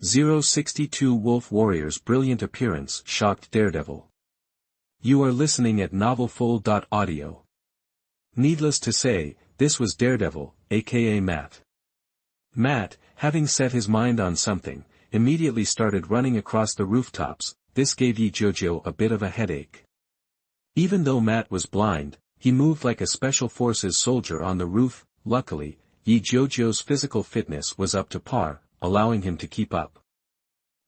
062 Wolf Warrior's brilliant appearance shocked Daredevil. You are listening at novelfull.audio. Needless to say, this was Daredevil, aka Matt. Matt, having set his mind on something, immediately started running across the rooftops. This gave Jiujiu a bit of a headache. Even though Matt was blind, he moved like a special forces soldier on the roof. Luckily, Jiujiu's physical fitness was up to par, allowing him to keep up.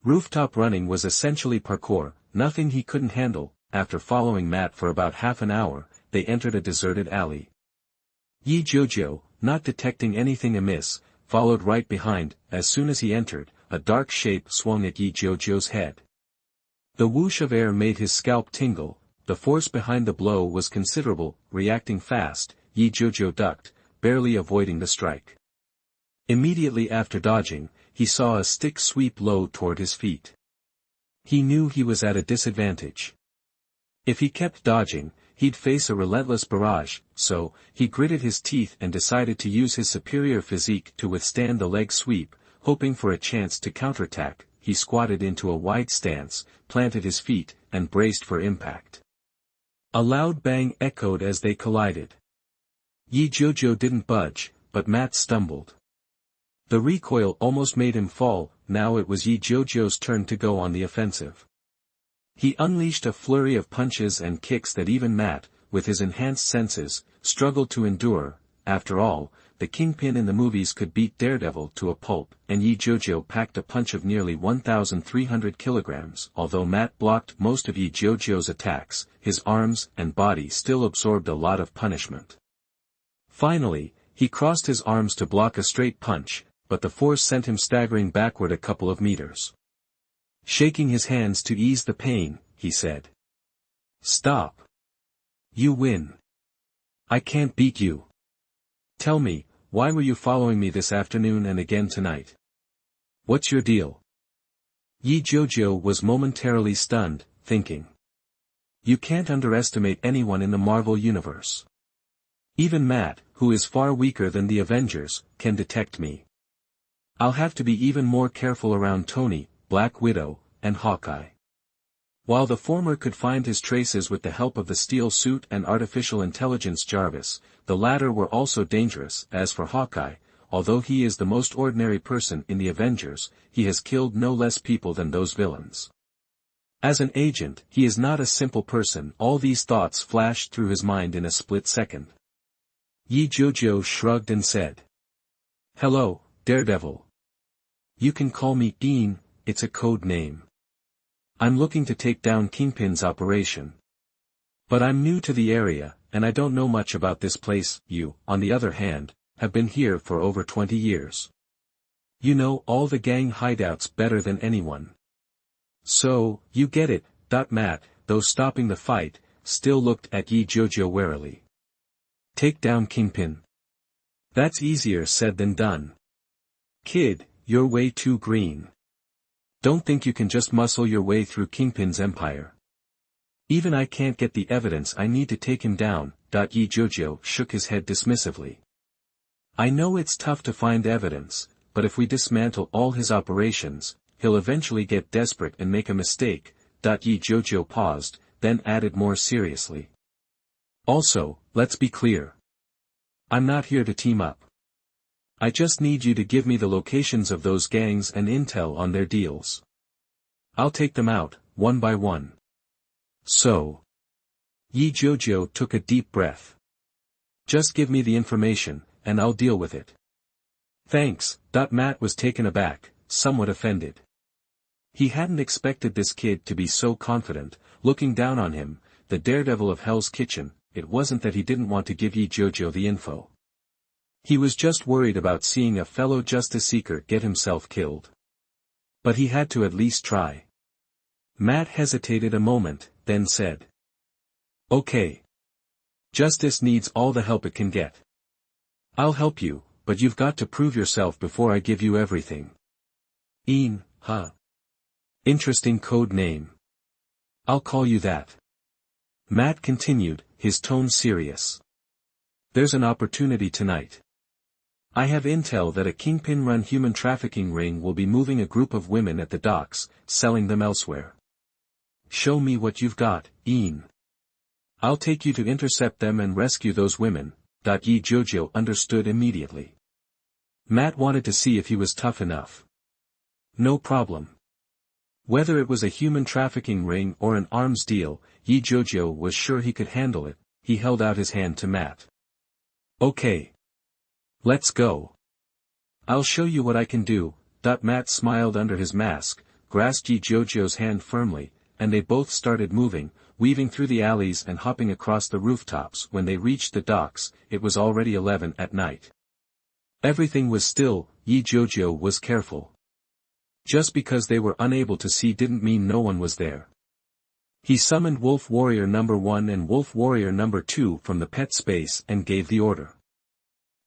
Rooftop running was essentially parkour, nothing he couldn't handle. After following Matt for about half an hour, they entered a deserted alley. Jiujiu, not detecting anything amiss, followed right behind. As soon as he entered, a dark shape swung at Jiujiu's head. The whoosh of air made his scalp tingle. The force behind the blow was considerable. Reacting fast, Jiujiu ducked, barely avoiding the strike. Immediately after dodging, he saw a stick sweep low toward his feet. He knew he was at a disadvantage. If he kept dodging, he'd face a relentless barrage, so he gritted his teeth and decided to use his superior physique to withstand the leg sweep. Hoping for a chance to counterattack, he squatted into a wide stance, planted his feet, and braced for impact. A loud bang echoed as they collided. Jiujiu didn't budge, but Matt stumbled. The recoil almost made him fall. Now it was Jiujiu's turn to go on the offensive. He unleashed a flurry of punches and kicks that even Matt, with his enhanced senses, struggled to endure. After all, the Kingpin in the movies could beat Daredevil to a pulp, and Jiujiu packed a punch of nearly 1,300 kilograms. Although Matt blocked most of Jiujiu's attacks, his arms and body still absorbed a lot of punishment. Finally, he crossed his arms to block a straight punch, but the force sent him staggering backward a couple of meters. Shaking his hands to ease the pain, he said. "Stop. You win. I can't beat you. Tell me, why were you following me this afternoon and again tonight? What's your deal?" Jiujiu was momentarily stunned, thinking. You can't underestimate anyone in the Marvel Universe. Even Matt, who is far weaker than the Avengers, can detect me. I'll have to be even more careful around Tony, Black Widow, and Hawkeye. While the former could find his traces with the help of the steel suit and artificial intelligence Jarvis, the latter were also dangerous. As for Hawkeye, although he is the most ordinary person in the Avengers, he has killed no less people than those villains. As an agent, he is not a simple person. All these thoughts flashed through his mind in a split second. Jiujiu shrugged and said. "Hello, Daredevil. You can call me Ian, it's a code name. I'm looking to take down Kingpin's operation. But I'm new to the area, and I don't know much about this place. You, on the other hand, have been here for over 20 years. You know all the gang hideouts better than anyone. So, you get it." Matt, though stopping the fight, still looked at Jiujiu warily. "Take down Kingpin. That's easier said than done. Kid, you're way too green. Don't think you can just muscle your way through Kingpin's empire. Even I can't get the evidence I need to take him down." Jiujiu shook his head dismissively. "I know it's tough to find evidence, but if we dismantle all his operations, he'll eventually get desperate and make a mistake." Jiujiu paused, then added more seriously. "Also, let's be clear. I'm not here to team up. I just need you to give me the locations of those gangs and intel on their deals. I'll take them out, one by one." "So." Jiujiu took a deep breath. "Just give me the information, and I'll deal with it." "Thanks." Matt was taken aback, somewhat offended. He hadn't expected this kid to be so confident. Looking down on him, the Daredevil of Hell's Kitchen, it wasn't that he didn't want to give Jiujiu the info. He was just worried about seeing a fellow justice seeker get himself killed. But he had to at least try. Matt hesitated a moment, then said. "Okay. Justice needs all the help it can get. I'll help you, but you've got to prove yourself before I give you everything." "Ian, huh? Interesting code name. I'll call you that." Matt continued, his tone serious. "There's an opportunity tonight. I have intel that a kingpin-run human trafficking ring will be moving a group of women at the docks, selling them elsewhere. Show me what you've got, Ian. I'll take you to intercept them and rescue those women. Jiujiu understood immediately. Matt wanted to see if he was tough enough. No problem. Whether it was a human trafficking ring or an arms deal, Jiujiu was sure he could handle it. He held out his hand to Matt. Okay. Let's go. I'll show you what I can do. Matt smiled under his mask, grasped Jiujiu's hand firmly, and they both started moving, weaving through the alleys and hopping across the rooftops. When they reached the docks, it was already 11 at night. Everything was still. Jiujiu was careful. Just because they were unable to see didn't mean no one was there. He summoned Wolf Warrior No. 1 and Wolf Warrior No. 2 from the pet space and gave the order.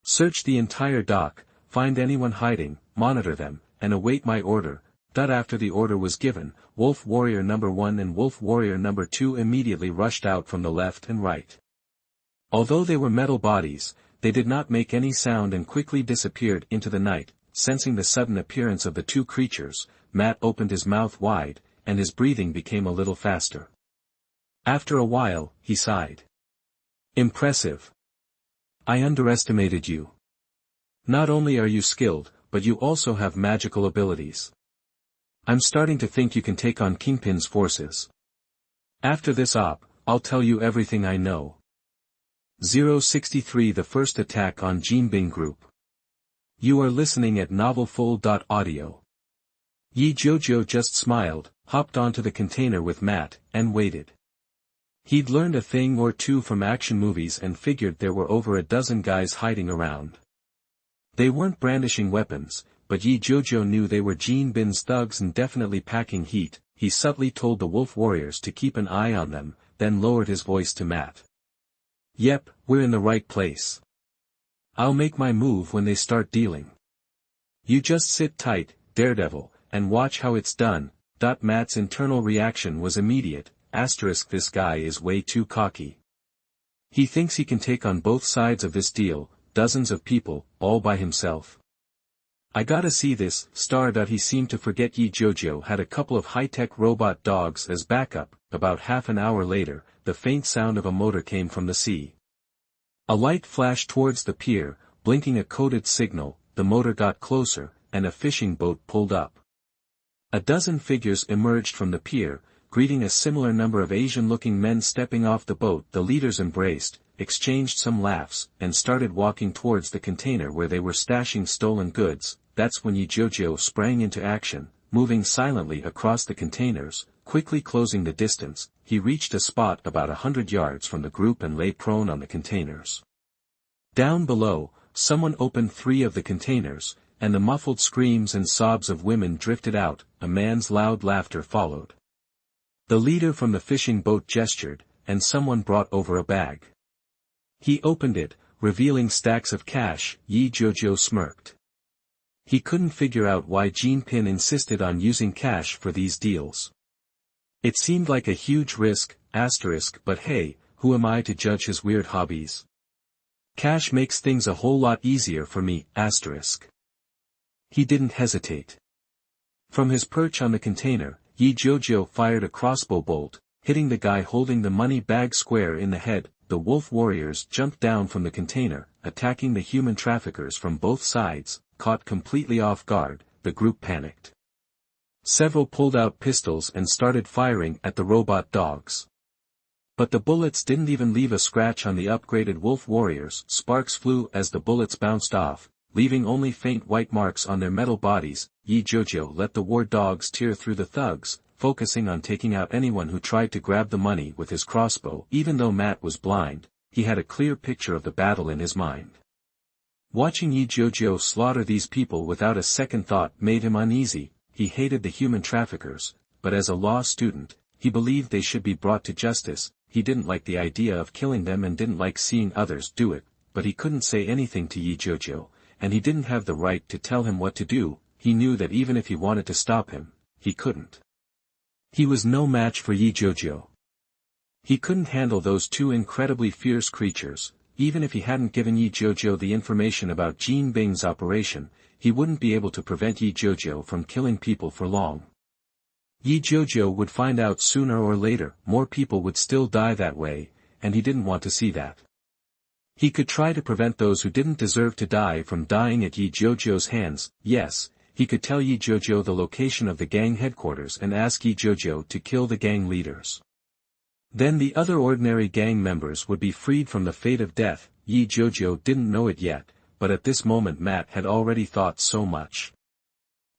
Search the entire dock, find anyone hiding, monitor them, and await my order. After the order was given, Wolf Warrior No. 1 and Wolf Warrior No. 2 immediately rushed out from the left and right. Although they were metal bodies, they did not make any sound and quickly disappeared into the night. Sensing the sudden appearance of the two creatures, Matt opened his mouth wide, and his breathing became a little faster. After a while, he sighed. Impressive. I underestimated you. Not only are you skilled, but you also have magical abilities. I'm starting to think you can take on Kingpin's forces. After this op, I'll tell you everything I know. 063 The first attack on Jinbing Group. You are listening at novelfull.audio. Jiujiu just smiled, hopped onto the container with Matt, and waited. He'd learned a thing or two from action movies and figured there were over a dozen guys hiding around. They weren't brandishing weapons, but Jiujiu knew they were Jinbing's thugs and definitely packing heat. He subtly told the wolf warriors to keep an eye on them, then lowered his voice to Matt. Yep, we're in the right place. I'll make my move when they start dealing. You just sit tight, Daredevil, and watch how it's done. Matt's internal reaction was immediate. This guy is way too cocky. He thinks he can take on both sides of this deal, dozens of people, all by himself. I gotta see this. He seemed to forget Jiujiu had a couple of high-tech robot dogs as backup. About half an hour later, the faint sound of a motor came from the sea. A light flashed towards the pier, blinking a coded signal. The motor got closer, and a fishing boat pulled up. A dozen figures emerged from the pier, greeting a similar number of Asian-looking men stepping off the boat. The leaders embraced, exchanged some laughs, and started walking towards the container where they were stashing stolen goods. That's when Jiujiu sprang into action, moving silently across the containers, quickly closing the distance. He reached a spot about 100 yards from the group and lay prone on the containers. Down below, someone opened 3 of the containers, and the muffled screams and sobs of women drifted out. A man's loud laughter followed. The leader from the fishing boat gestured, and someone brought over a bag. He opened it, revealing stacks of cash. Jiujiu smirked. He couldn't figure out why Jinping insisted on using cash for these deals. It seemed like a huge risk, but hey, who am I to judge his weird hobbies? Cash makes things a whole lot easier for me, He didn't hesitate. From his perch on the container, Jiujiu fired a crossbow bolt, hitting the guy holding the money bag square in the head. The wolf warriors jumped down from the container, attacking the human traffickers from both sides. Caught completely off guard, the group panicked. Several pulled out pistols and started firing at the robot dogs. But the bullets didn't even leave a scratch on the upgraded wolf warriors. Sparks flew as the bullets bounced off, leaving only faint white marks on their metal bodies. Jiujiu let the war dogs tear through the thugs, focusing on taking out anyone who tried to grab the money with his crossbow. Even though Matt was blind, he had a clear picture of the battle in his mind. Watching Jiujiu slaughter these people without a second thought made him uneasy. He hated the human traffickers, but as a law student, he believed they should be brought to justice. He didn't like the idea of killing them and didn't like seeing others do it, but he couldn't say anything to Jiujiu, and he didn't have the right to tell him what to do. He knew that even if he wanted to stop him, he couldn't. He was no match for Jiujiu. He couldn't handle those two incredibly fierce creatures. even if he hadn't given Jiujiu the information about Jinbing's operation, he wouldn't be able to prevent Jiujiu from killing people for long. Jiujiu would find out sooner or later, more people would still die that way, and he didn't want to see that. He could try to prevent those who didn't deserve to die from dying at Jiujiu's hands. Yes, he could tell Jiujiu the location of the gang headquarters and ask Jiujiu to kill the gang leaders. Then the other ordinary gang members would be freed from the fate of death. Jiujiu didn't know it yet, but at this moment Matt had already thought so much.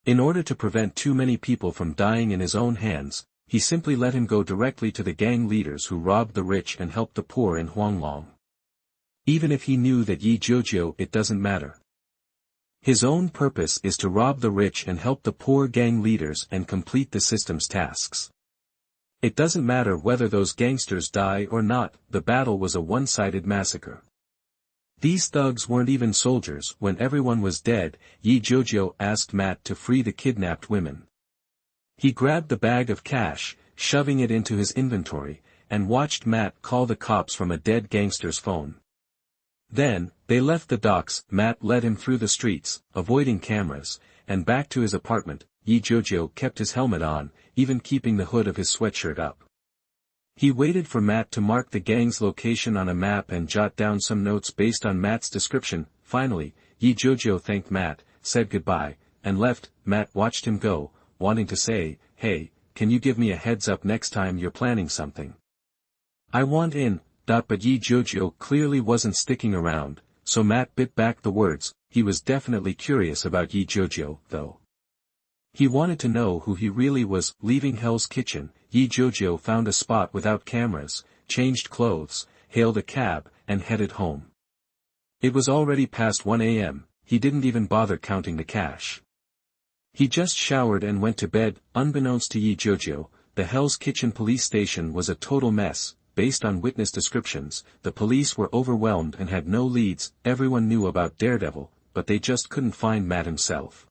In order to prevent too many people from dying in his own hands, he simply let him go directly to the gang leaders who robbed the rich and helped the poor in Huanglong. Even if he knew that Jiujiu, it doesn't matter. His own purpose is to rob the rich and help the poor gang leaders and complete the system's tasks. It doesn't matter whether those gangsters die or not, the battle was a one-sided massacre. These thugs weren't even soldiers. When everyone was dead, Jiujiu asked Matt to free the kidnapped women. He grabbed the bag of cash, shoving it into his inventory, and watched Matt call the cops from a dead gangster's phone. Then, they left the docks. Matt led him through the streets, avoiding cameras, and back to his apartment. Jiujiu kept his helmet on, even keeping the hood of his sweatshirt up. He waited for Matt to mark the gang's location on a map and jot down some notes based on Matt's description. Finally, Jiujiu thanked Matt, said goodbye, and left. Matt watched him go, wanting to say, "Hey, can you give me a heads up next time you're planning something? I want in." But Jiujiu clearly wasn't sticking around, so Matt bit back the words. He was definitely curious about Jiujiu, though. He wanted to know who he really was. Leaving Hell's Kitchen, Jiujiu found a spot without cameras, changed clothes, hailed a cab, and headed home. It was already past 1 a.m., he didn't even bother counting the cash. He just showered and went to bed. Unbeknownst to Jiujiu, the Hell's Kitchen police station was a total mess. Based on witness descriptions, the police were overwhelmed and had no leads. Everyone knew about Daredevil, but they just couldn't find Matt himself.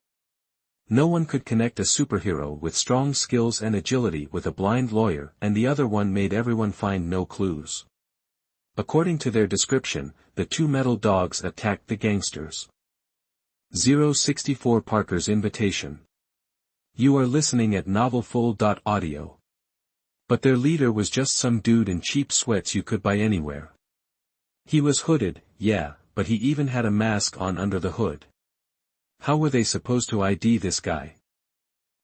No one could connect a superhero with strong skills and agility with a blind lawyer, and the other one made everyone find no clues. According to their description, the two metal dogs attacked the gangsters. 064 Parker's Invitation. You are listening at novelfull.audio. But their leader was just some dude in cheap sweats you could buy anywhere. He was hooded, yeah, but he even had a mask on under the hood. How were they supposed to ID this guy?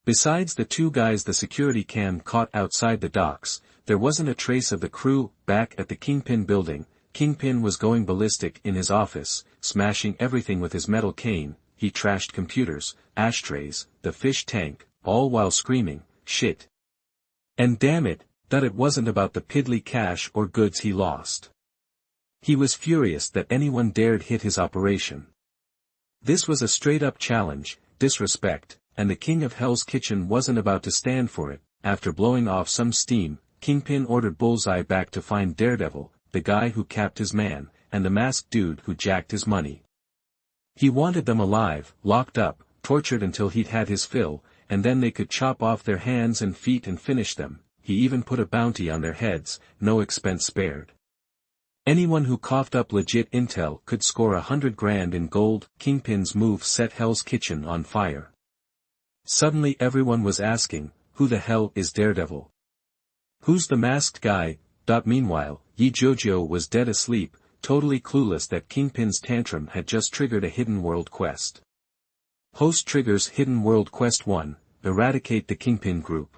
Besides the two guys the security cam caught outside the docks, there wasn't a trace of the crew. Back at the Kingpin building, Kingpin was going ballistic in his office, smashing everything with his metal cane. He trashed computers, ashtrays, the fish tank, all while screaming, "Shit!" And damn it, that it wasn't about the piddly cash or goods he lost. He was furious that anyone dared hit his operation. This was a straight-up challenge, disrespect, and the king of Hell's Kitchen wasn't about to stand for it. After blowing off some steam, Kingpin ordered Bullseye back to find Daredevil, the guy who capped his man, and the masked dude who jacked his money. He wanted them alive, locked up, tortured until he'd had his fill, and then they could chop off their hands and feet and finish them. He even put a bounty on their heads, no expense spared. Anyone who coughed up legit intel could score 100 grand in gold. Kingpin's move set Hell's Kitchen on fire. Suddenly everyone was asking, who the hell is Daredevil? Who's the masked guy? Meanwhile, Jiujiu was dead asleep, totally clueless that Kingpin's tantrum had just triggered a hidden world quest. Host triggers Hidden World Quest 1, Eradicate the Kingpin Group.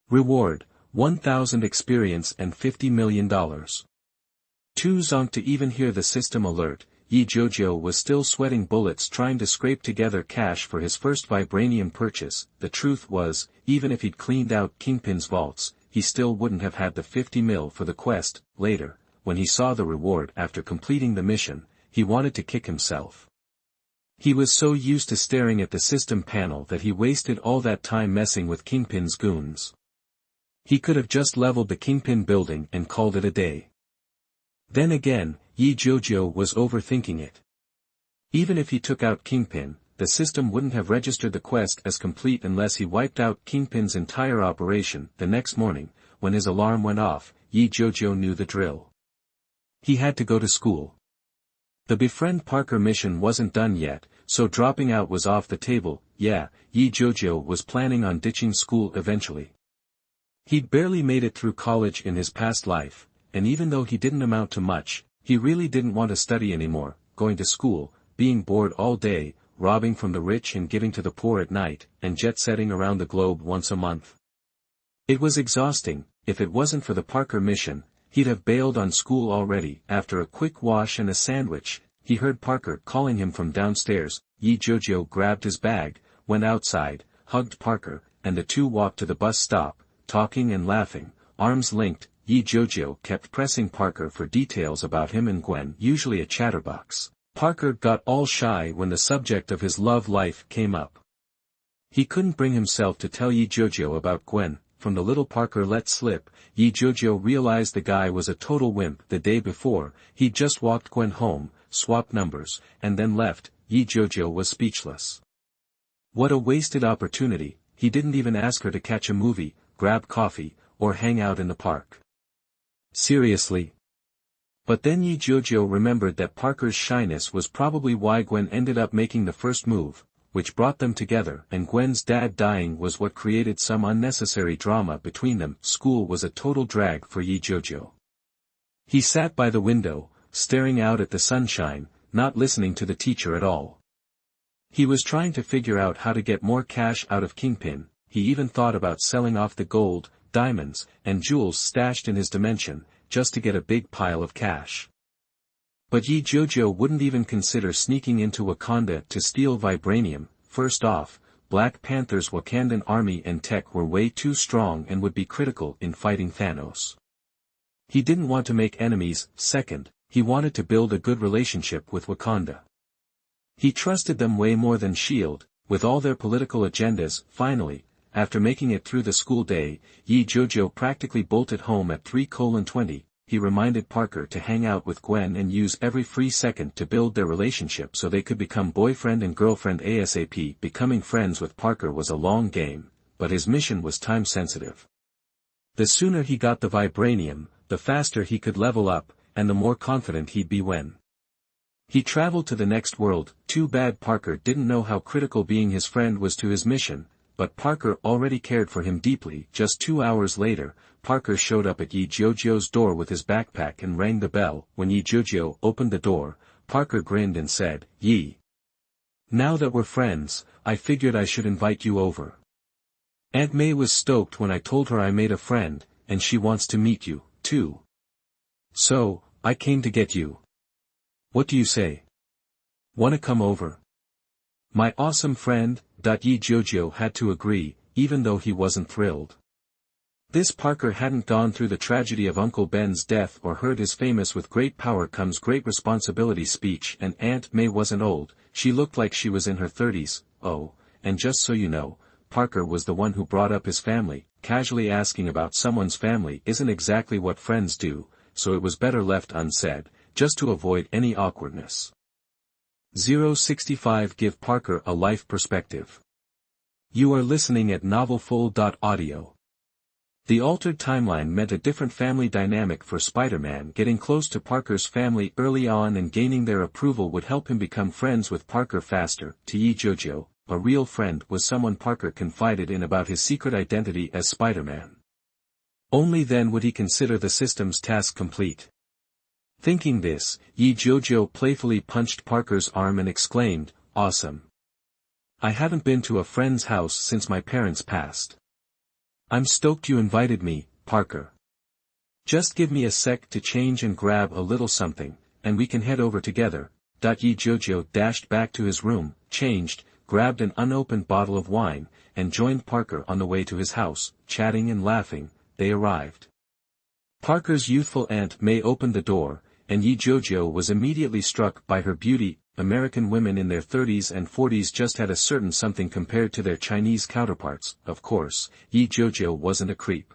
Reward, 1,000 experience and $50 million. Too zonked to even hear the system alert, Jiujiu was still sweating bullets trying to scrape together cash for his first vibranium purchase. The truth was, even if he'd cleaned out Kingpin's vaults, he still wouldn't have had the 50 mil for the quest. Later, when he saw the reward after completing the mission, he wanted to kick himself. He was so used to staring at the system panel that he wasted all that time messing with Kingpin's goons. He could have just leveled the Kingpin building and called it a day. Then again, Jiujiu was overthinking it. Even if he took out Kingpin, the system wouldn't have registered the quest as complete unless he wiped out Kingpin's entire operation. The next morning, when his alarm went off, Jiujiu knew the drill. He had to go to school. The befriend Parker mission wasn't done yet, so dropping out was off the table. Yeah, Jiujiu was planning on ditching school eventually. He'd barely made it through college in his past life, and even though he didn't amount to much, he really didn't want to study anymore, going to school, being bored all day, robbing from the rich and giving to the poor at night, and jet-setting around the globe once a month. It was exhausting. If it wasn't for the Parker mission, he'd have bailed on school already. After a quick wash and a sandwich, he heard Parker calling him from downstairs. Jiujiu grabbed his bag, went outside, hugged Parker, and the two walked to the bus stop, talking and laughing, arms linked. Jiujiu kept pressing Parker for details about him and Gwen, usually a chatterbox. Parker got all shy when the subject of his love life came up. He couldn't bring himself to tell Jiujiu about Gwen. From the little Parker let slip, Jiujiu realized the guy was a total wimp. The day before, he'd just walked Gwen home, swapped numbers, and then left. Jiujiu was speechless. What a wasted opportunity. He didn't even ask her to catch a movie, grab coffee, or hang out in the park. Seriously? But then Jiujiu remembered that Parker's shyness was probably why Gwen ended up making the first move, which brought them together, and Gwen's dad dying was what created some unnecessary drama between them. School was a total drag for Jiujiu. He sat by the window, staring out at the sunshine, not listening to the teacher at all. He was trying to figure out how to get more cash out of Kingpin. He even thought about selling off the gold, diamonds, and jewels stashed in his dimension, just to get a big pile of cash. But Jiujiu wouldn't even consider sneaking into Wakanda to steal vibranium. First off, Black Panther's Wakandan army and tech were way too strong and would be critical in fighting Thanos. He didn't want to make enemies. Second, he wanted to build a good relationship with Wakanda. He trusted them way more than S.H.I.E.L.D., with all their political agendas. Finally, after making it through the school day, Jiujiu practically bolted home at 3:20. He reminded Parker to hang out with Gwen and use every free second to build their relationship so they could become boyfriend and girlfriend ASAP. Becoming friends with Parker was a long game, but his mission was time-sensitive. The sooner he got the vibranium, the faster he could level up, and the more confident he'd be when he traveled to the next world. Too bad Parker didn't know how critical being his friend was to his mission, but Parker already cared for him deeply. Just 2 hours later, Parker showed up at Jiujiu's door with his backpack and rang the bell. When Jiujiu opened the door, Parker grinned and said, Now that we're friends, I figured I should invite you over. Aunt May was stoked when I told her I made a friend, and she wants to meet you, too. So, I came to get you. What do you say? Wanna come over? My awesome friend. Jiujiu had to agree, even though he wasn't thrilled. This Parker hadn't gone through the tragedy of Uncle Ben's death or heard his famous "with great power comes great responsibility" speech, and Aunt May wasn't old. She looked like she was in her 30s. Oh, and just so you know, Parker was the one who brought up his family. Casually asking about someone's family isn't exactly what friends do, so it was better left unsaid, just to avoid any awkwardness. 065 Give Parker a life perspective. You are listening at novelfull.audio. The altered timeline meant a different family dynamic for Spider-Man. Getting close to Parker's family early on and gaining their approval would help him become friends with Parker faster. To Jiujiu, a real friend was someone Parker confided in about his secret identity as Spider-Man. Only then would he consider the system's task complete. Thinking this, Jiujiu playfully punched Parker's arm and exclaimed, "Awesome. I haven't been to a friend's house since my parents passed. I'm stoked you invited me, Parker. Just give me a sec to change and grab a little something, and we can head over together." Jiujiu dashed back to his room, changed, grabbed an unopened bottle of wine, and joined Parker on the way to his house. Chatting and laughing, they arrived. Parker's youthful Aunt May opened the door, and Jiujiu was immediately struck by her beauty. American women in their 30s and 40s just had a certain something compared to their Chinese counterparts. Of course, Jiujiu wasn't a creep.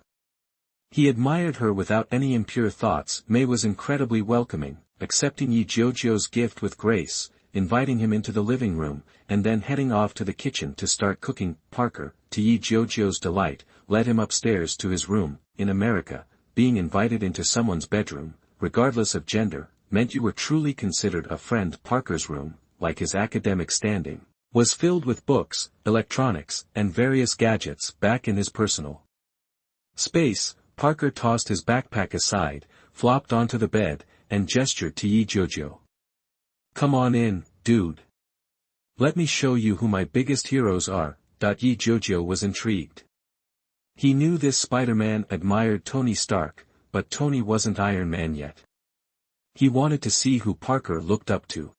He admired her without any impure thoughts. May was incredibly welcoming, accepting Jiujiu's gift with grace, inviting him into the living room, and then heading off to the kitchen to start cooking. Parker, to Jiujiu's delight, led him upstairs to his room. In America, being invited into someone's bedroom, regardless of gender, meant you were truly considered a friend. Parker's room, like his academic standing, was filled with books, electronics, and various gadgets. Back in his personal space, Parker tossed his backpack aside, flopped onto the bed, and gestured to Jiujiu. "Come on in, dude. Let me show you who my biggest heroes are." Jiujiu was intrigued. He knew this Spider-Man admired Tony Stark, but Tony wasn't Iron Man yet. He wanted to see who Parker looked up to.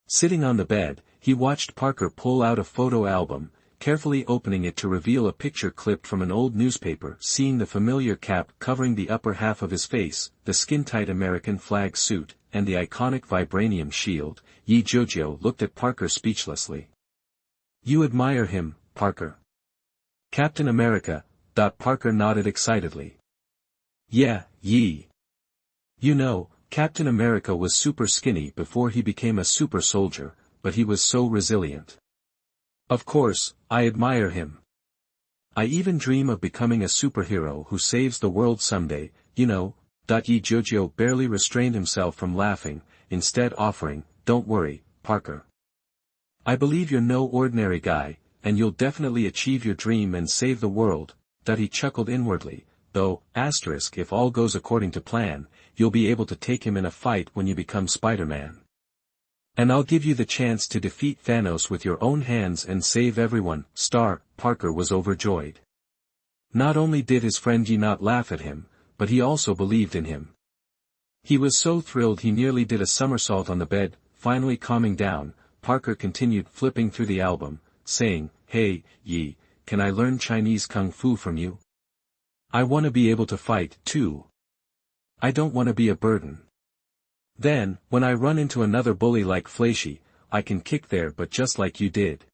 Sitting on the bed, he watched Parker pull out a photo album, carefully opening it to reveal a picture clipped from an old newspaper. Seeing the familiar cap covering the upper half of his face, the skin-tight American flag suit, and the iconic vibranium shield, Jiujiu looked at Parker speechlessly. "You admire him, Parker?" "Captain America." Parker nodded excitedly. "Yeah, Yi. You know, Captain America was super skinny before he became a super soldier, but he was so resilient. Of course, I admire him. I even dream of becoming a superhero who saves the world someday, you know." Jiujiu barely restrained himself from laughing, instead offering, "Don't worry, Parker. I believe you're no ordinary guy, and you'll definitely achieve your dream and save the world." He chuckled inwardly, though, if all goes according to plan, you'll be able to take him in a fight when you become Spider-Man. And I'll give you the chance to defeat Thanos with your own hands and save everyone. Parker was overjoyed. Not only did his friend Yi not laugh at him, but he also believed in him. He was so thrilled he nearly did a somersault on the bed. Finally calming down, Parker continued flipping through the album, saying, "Hey, Yi, can I learn Chinese Kung Fu from you? I want to be able to fight, too. I don't want to be a burden. Then, when I run into another bully like Flashy, I can kick their butt just like you did."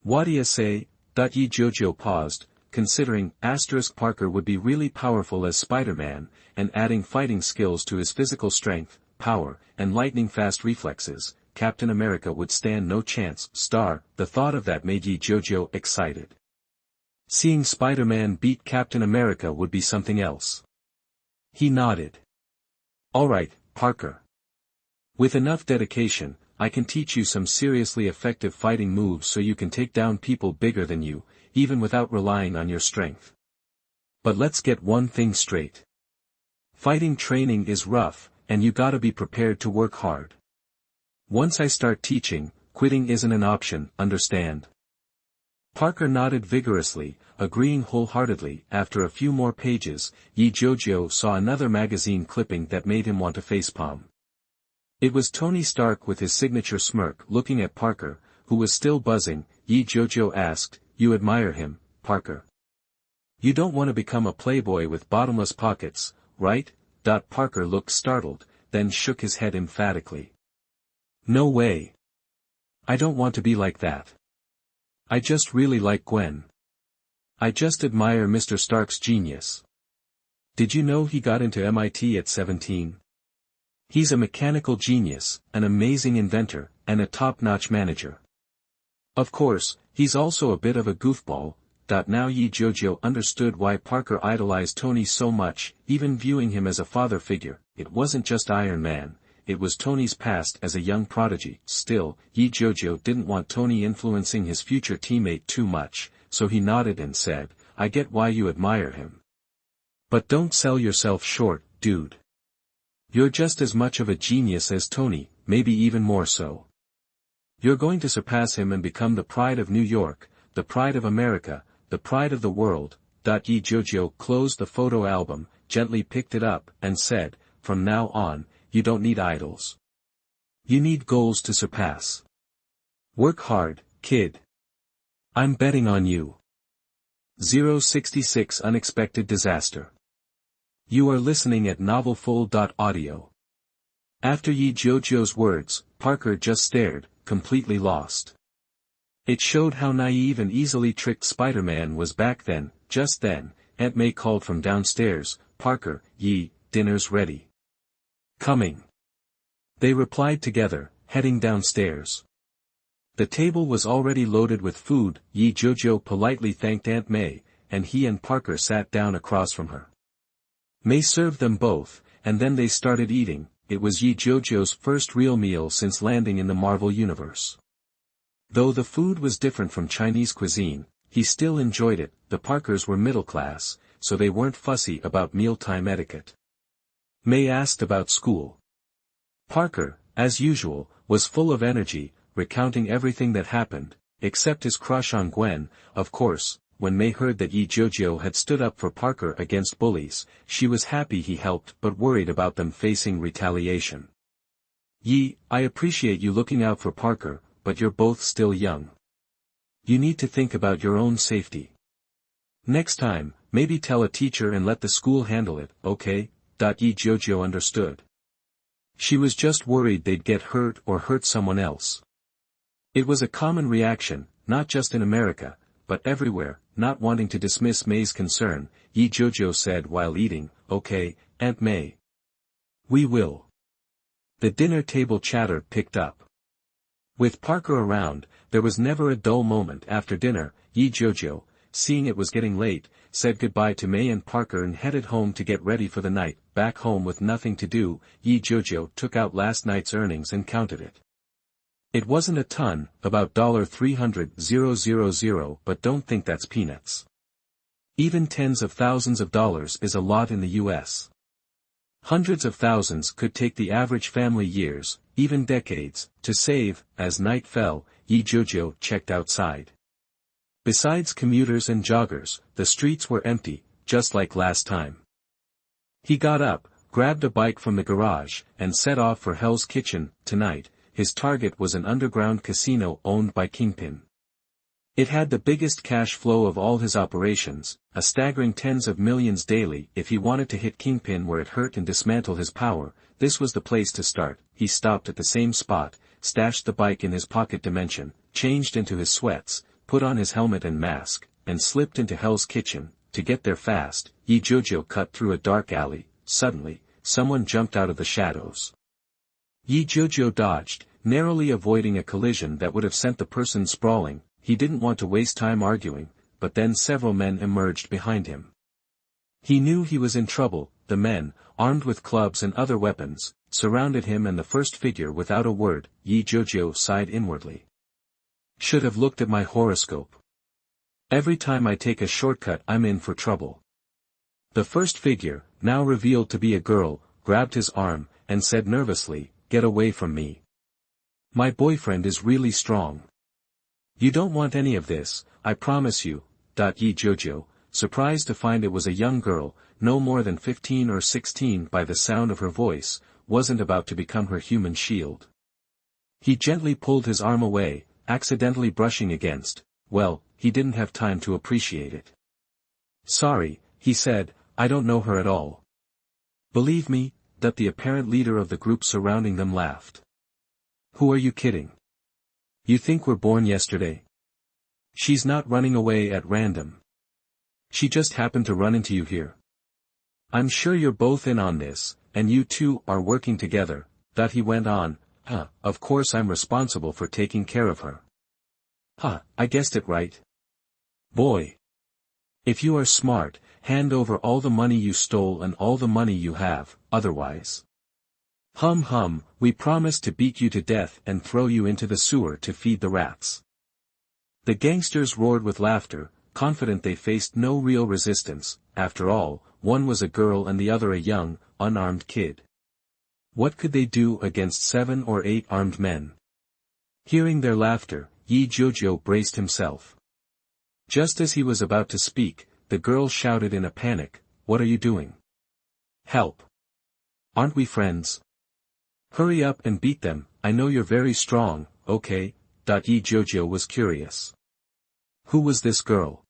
"What do you say?" Jiujiu paused, considering Parker would be really powerful as Spider-Man, and adding fighting skills to his physical strength, power, and lightning-fast reflexes, Captain America would stand no chance. The thought of that made Jiujiu excited. Seeing Spider-Man beat Captain America would be something else. He nodded. "Alright, Parker. With enough dedication, I can teach you some seriously effective fighting moves so you can take down people bigger than you, even without relying on your strength. But let's get one thing straight. Fighting training is rough, and you gotta be prepared to work hard. Once I start teaching, quitting isn't an option, understand?" Parker nodded vigorously, agreeing wholeheartedly. After a few more pages, Jiujiu saw another magazine clipping that made him want to facepalm. It was Tony Stark with his signature smirk looking at Parker, who was still buzzing. Jiujiu asked, "You admire him, Parker? You don't want to become a playboy with bottomless pockets, right?" Parker looked startled, then shook his head emphatically. "No way. I don't want to be like that. I just really like Gwen. I just admire Mr. Stark's genius. Did you know he got into MIT at 17? He's a mechanical genius, an amazing inventor, and a top-notch manager. Of course, he's also a bit of a goofball." Now Jiujiu understood why Parker idolized Tony so much, even viewing him as a father figure. It wasn't just Iron Man, it was Tony's past as a young prodigy. Still, Jiujiu didn't want Tony influencing his future teammate too much, so he nodded and said, "I get why you admire him. But don't sell yourself short, dude. You're just as much of a genius as Tony, maybe even more so. You're going to surpass him and become the pride of New York, the pride of America, the pride of the world." Jiujiu closed the photo album, gently picked it up, and said, "From now on, you don't need idols. You need goals to surpass. Work hard, kid. I'm betting on you." 066 Unexpected Disaster. You are listening at novelfull.audio. After Jiujiu's words, Parker just stared, completely lost. It showed how naive and easily tricked Spider-Man was back then. Just then, Aunt May called from downstairs, "Parker, Yi, dinner's ready." "Coming." They replied together, heading downstairs. The table was already loaded with food. Jiujiu politely thanked Aunt May, and he and Parker sat down across from her. May served them both, and then they started eating. It was Jiujiu's first real meal since landing in the Marvel Universe. Though the food was different from Chinese cuisine, he still enjoyed it. The Parkers were middle class, so they weren't fussy about mealtime etiquette. May asked about school. Parker, as usual, was full of energy, recounting everything that happened, except his crush on Gwen. Of course, when May heard that Jiujiu had stood up for Parker against bullies, she was happy he helped but worried about them facing retaliation. I appreciate you looking out for Parker, but you're both still young. You need to think about your own safety. Next time, maybe tell a teacher and let the school handle it, okay? Jiujiu understood. She was just worried they'd get hurt or hurt someone else. It was a common reaction, not just in America, but everywhere. Not wanting to dismiss May's concern, Jiujiu said while eating, okay, Aunt May. We will. The dinner table chatter picked up. With Parker around, there was never a dull moment after dinner. Jiujiu, seeing it was getting late, said goodbye to May and Parker and headed home to get ready for the night. Back home with nothing to do, Jiujiu took out last night's earnings and counted it. It wasn't a ton, about $300,000, but don't think that's peanuts. Even tens of thousands of dollars is a lot in the US. Hundreds of thousands could take the average family years, even decades, to save. As night fell, Jiujiu checked outside. Besides commuters and joggers, the streets were empty, just like last time. He got up, grabbed a bike from the garage, and set off for Hell's Kitchen. Tonight, his target was an underground casino owned by Kingpin. It had the biggest cash flow of all his operations, a staggering tens of millions daily. If he wanted to hit Kingpin where it hurt and dismantle his power, this was the place to start. He stopped at the same spot, stashed the bike in his pocket dimension, changed into his sweats, put on his helmet and mask, and slipped into Hell's Kitchen. To get there fast, Jiujiu cut through a dark alley. Suddenly, someone jumped out of the shadows. Jiujiu dodged, narrowly avoiding a collision that would have sent the person sprawling. He didn't want to waste time arguing, but then several men emerged behind him. He knew he was in trouble. The men, armed with clubs and other weapons, surrounded him and the first figure without a word. Jiujiu sighed inwardly. Should have looked at my horoscope. Every time I take a shortcut I'm in for trouble. The first figure, now revealed to be a girl, grabbed his arm, and said nervously, "Get away from me. My boyfriend is really strong. You don't want any of this, I promise you." Jiujiu, surprised to find it was a young girl, no more than 15 or 16 by the sound of her voice, wasn't about to become her human shield. He gently pulled his arm away, accidentally brushing against, well, he didn't have time to appreciate it. "Sorry," he said, "I don't know her at all." "Believe me," the apparent leader of the group surrounding them laughed. "Who are you kidding? You think we're born yesterday? She's not running away at random. She just happened to run into you here. I'm sure you're both in on this, and you two are working together." He went on, "Of course I'm responsible for taking care of her." I guessed it right. Boy. If you are smart, hand over all the money you stole and all the money you have, otherwise. We promise to beat you to death and throw you into the sewer to feed the rats." The gangsters roared with laughter, confident they faced no real resistance. After all, one was a girl and the other a young, unarmed kid. What could they do against 7 or 8 armed men? Hearing their laughter, Jiujiu braced himself. Just as he was about to speak, the girl shouted in a panic, "What are you doing? Help! Aren't we friends? Hurry up and beat them, I know you're very strong." "Okay." Jiujiu was curious. Who was this girl?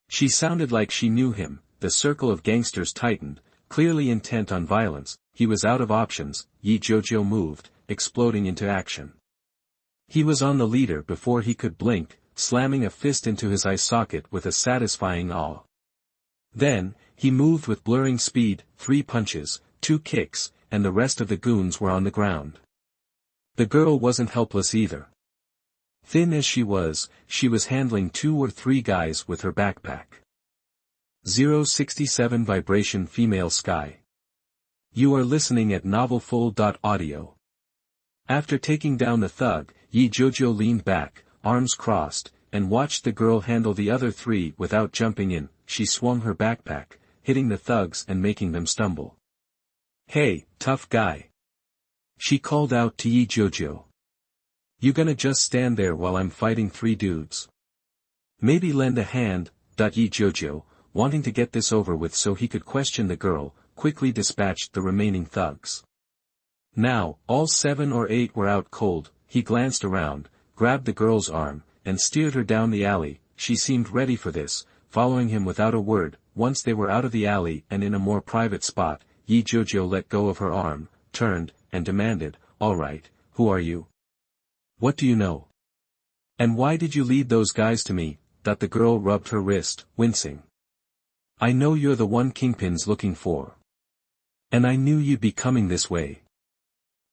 She sounded like she knew him. The circle of gangsters tightened, clearly intent on violence. He was out of options. Jiujiu moved, exploding into action. He was on the leader before he could blink, slamming a fist into his eye socket with a satisfying awe. Then, he moved with blurring speed, 3 punches, 2 kicks, and the rest of the goons were on the ground. The girl wasn't helpless either. Thin as she was handling 2 or 3 guys with her backpack. 067 vibration female Skye. You are listening at novelfull.audio. After taking down the thug, Jiujiu leaned back, arms crossed, and watched the girl handle the other three without jumping in. She swung her backpack, hitting the thugs and making them stumble. "Hey, tough guy," she called out to Jiujiu. "You gonna just stand there while I'm fighting three dudes? Maybe lend a hand." Jiujiu, wanting to get this over with so he could question the girl, quickly dispatched the remaining thugs. Now, all 7 or 8 were out cold. He glanced around, grabbed the girl's arm, and steered her down the alley. She seemed ready for this, following him without a word. Once they were out of the alley and in a more private spot, Jiujiu let go of her arm, turned, and demanded, "All right, who are you? What do you know? And why did you lead those guys to me?" The girl rubbed her wrist, wincing. "I know you're the one Kingpin's looking for. And I knew you'd be coming this way.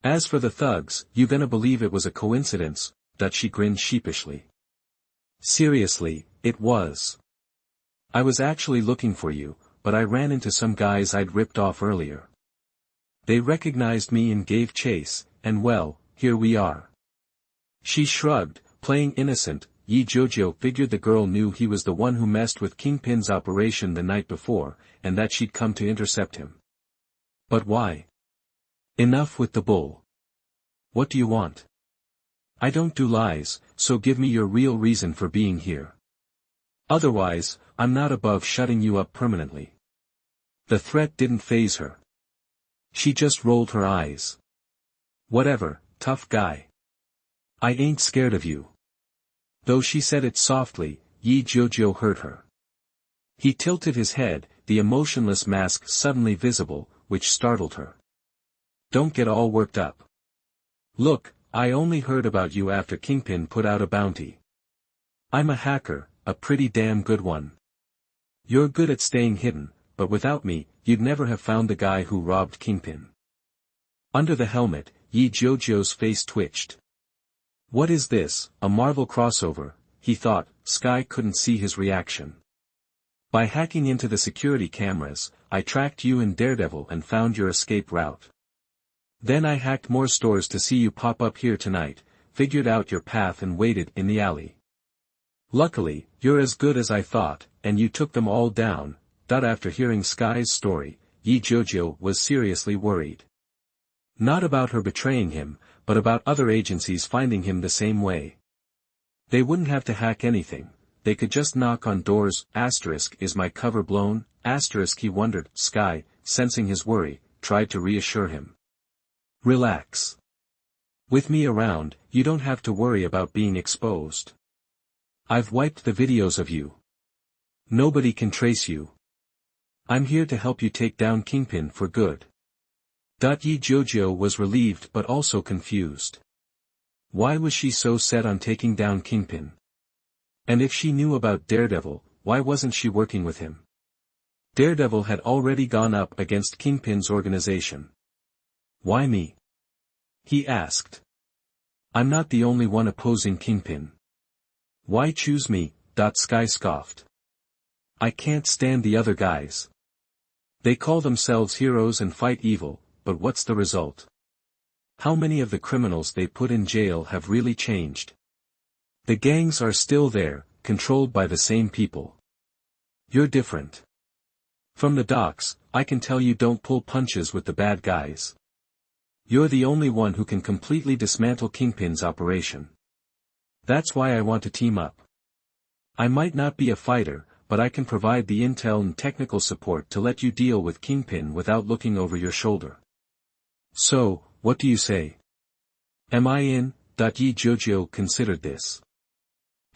As for the thugs, you gonna believe it was a coincidence?" She grinned sheepishly. "Seriously, it was. I was actually looking for you, but I ran into some guys I'd ripped off earlier. They recognized me and gave chase, and well, here we are." She shrugged, playing innocent. Jiujiu figured the girl knew he was the one who messed with Kingpin's operation the night before, and that she'd come to intercept him. "But why? Enough with the bull. What do you want? I don't do lies, so give me your real reason for being here. Otherwise, I'm not above shutting you up permanently." The threat didn't faze her. She just rolled her eyes. "Whatever, tough guy. I ain't scared of you." Though she said it softly, Jiujiu heard her. He tilted his head, the emotionless mask suddenly visible, which startled her. "Don't get all worked up. Look, I only heard about you after Kingpin put out a bounty. I'm a hacker, a pretty damn good one. You're good at staying hidden, but without me, you'd never have found the guy who robbed Kingpin." Under the helmet, Jiujiu's face twitched. What is this, a Marvel crossover? He thought. Skye couldn't see his reaction. "By hacking into the security cameras, I tracked you and Daredevil and found your escape route. Then I hacked more stores to see you pop up here tonight, figured out your path and waited in the alley. Luckily, you're as good as I thought, and you took them all down." After hearing Skye's story, Jiujiu was seriously worried. Not about her betraying him, but about other agencies finding him the same way. They wouldn't have to hack anything, they could just knock on doors. Is my cover blown? He wondered. Skye, sensing his worry, tried to reassure him. "Relax. With me around, you don't have to worry about being exposed. I've wiped the videos of you. Nobody can trace you. I'm here to help you take down Kingpin for good." Jiujiu was relieved but also confused. Why was she so set on taking down Kingpin? And if she knew about Daredevil, why wasn't she working with him? Daredevil had already gone up against Kingpin's organization. "Why me?" he asked. "I'm not the only one opposing Kingpin. Why choose me?" Skye scoffed. "I can't stand the other guys. They call themselves heroes and fight evil, but what's the result? How many of the criminals they put in jail have really changed? The gangs are still there, controlled by the same people. You're different. From the docks, I can tell you don't pull punches with the bad guys. You're the only one who can completely dismantle Kingpin's operation. That's why I want to team up. I might not be a fighter, but I can provide the intel and technical support to let you deal with Kingpin without looking over your shoulder. So, what do you say? Am I in?" Jiujiu considered this.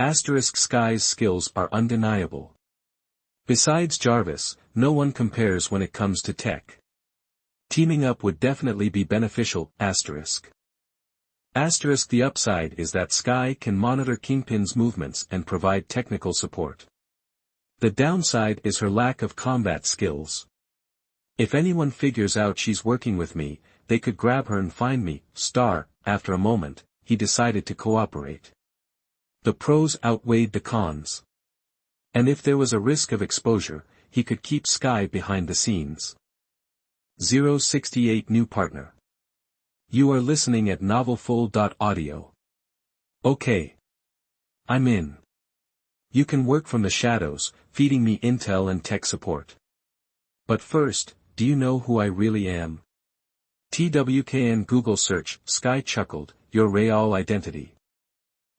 Skye's skills are undeniable. Besides Jarvis, no one compares when it comes to tech. Teaming up would definitely be beneficial. The upside is that Skye can monitor Kingpin's movements and provide technical support. The downside is her lack of combat skills. If anyone figures out she's working with me, they could grab her and find me. After a moment, he decided to cooperate. The pros outweighed the cons. And if there was a risk of exposure, he could keep Skye behind the scenes. 068 New partner. You are listening at novelfull.audio. Okay. I'm in. You can work from the shadows, feeding me intel and tech support. But first, do you know who I really am? TWKN Google search, Skye chuckled, your real identity.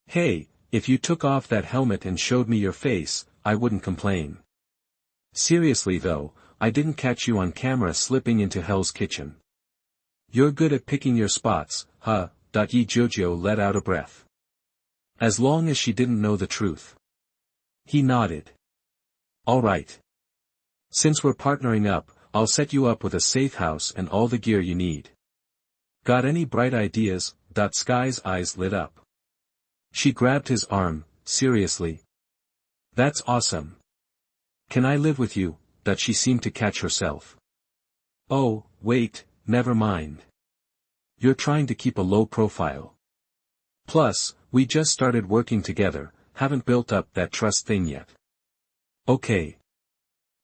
Hey, if you took off that helmet and showed me your face, I wouldn't complain. Seriously though, I didn't catch you on camera slipping into Hell's Kitchen. You're good at picking your spots, huh? Jiujiu let out a breath. As long as she didn't know the truth. He nodded. Alright. Since we're partnering up, I'll set you up with a safe house and all the gear you need. Got any bright ideas? Skye's eyes lit up. She grabbed his arm, seriously? That's awesome. Can I live with you? She seemed to catch herself. Oh, wait, never mind. You're trying to keep a low profile. Plus, we just started working together, haven't built up that trust thing yet. Okay.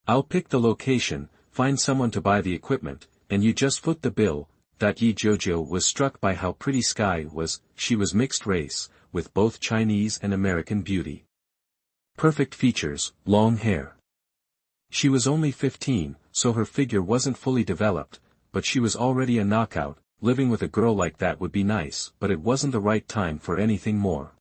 I'll pick the location, find someone to buy the equipment, and you just foot the bill. Jiujiu was struck by how pretty Skye was. She was mixed race, with both Chinese and American beauty. Perfect features, long hair. She was only 15, so her figure wasn't fully developed, but she was already a knockout. Living with a girl like that would be nice, but it wasn't the right time for anything more.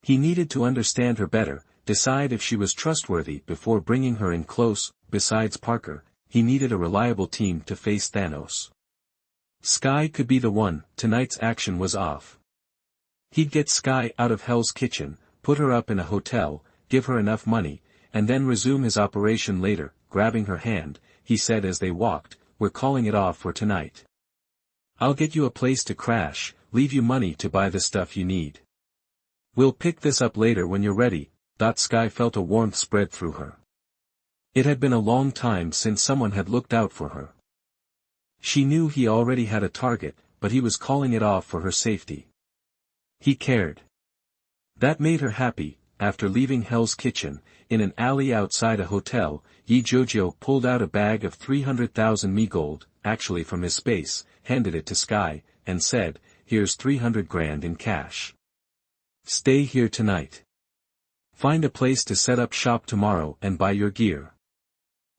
He needed to understand her better, decide if she was trustworthy before bringing her in close. Besides Parker, he needed a reliable team to face Thanos. Skye could be the one. Tonight's action was off. He'd get Skye out of Hell's Kitchen, put her up in a hotel, give her enough money, and then resume his operation later. Grabbing her hand, he said as they walked, we're calling it off for tonight. I'll get you a place to crash, leave you money to buy the stuff you need. We'll pick this up later when you're ready. Skye felt a warmth spread through her. It had been a long time since someone had looked out for her. She knew he already had a target, but he was calling it off for her safety. He cared. That made her happy. After leaving Hell's Kitchen, in an alley outside a hotel, Jiujiu pulled out a bag of 300,000 me gold, actually from his space, handed it to Skye, and said, here's 300 grand in cash. Stay here tonight. Find a place to set up shop tomorrow and buy your gear.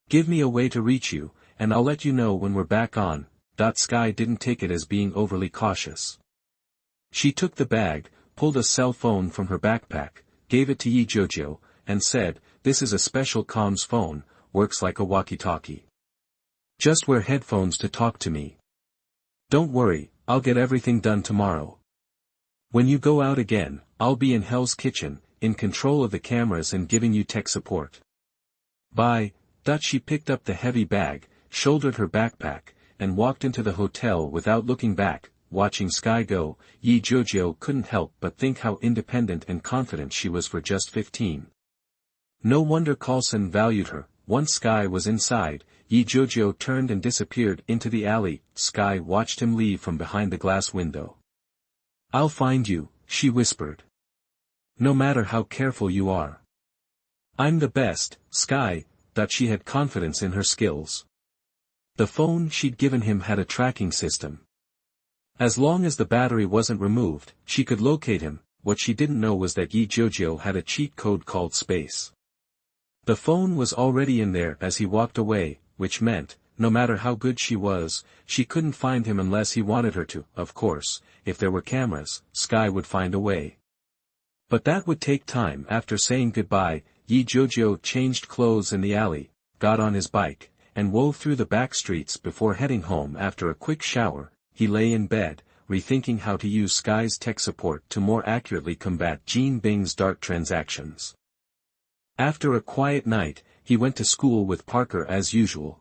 Give me a way to reach you, and I'll let you know when we're back on. Skye didn't take it as being overly cautious. She took the bag, pulled a cell phone from her backpack, gave it to Jiujiu, and said, this is a special comms phone, works like a walkie-talkie. Just wear headphones to talk to me. Don't worry, I'll get everything done tomorrow. When you go out again, I'll be in Hell's Kitchen, in control of the cameras and giving you tech support. Bye. She picked up the heavy bag, shouldered her backpack, and walked into the hotel without looking back. Watching Skye go, Jiujiu couldn't help but think how independent and confident she was for just 15. No wonder Coulson valued her. Once Skye was inside, Jiujiu turned and disappeared into the alley. Skye watched him leave from behind the glass window. I'll find you, she whispered. No matter how careful you are. I'm the best, Skye. She had confidence in her skills. The phone she'd given him had a tracking system. As long as the battery wasn't removed, she could locate him. What she didn't know was that Jiujiu had a cheat code called space. The phone was already in there as he walked away, which meant, no matter how good she was, she couldn't find him unless he wanted her to. Of course, if there were cameras, Skye would find a way. But that would take time. After saying goodbye, Jiujiu changed clothes in the alley, got on his bike, and wove through the back streets before heading home. After a quick shower, he lay in bed, rethinking how to use Skye's tech support to more accurately combat Jinbing's dark transactions. After a quiet night, he went to school with Parker as usual.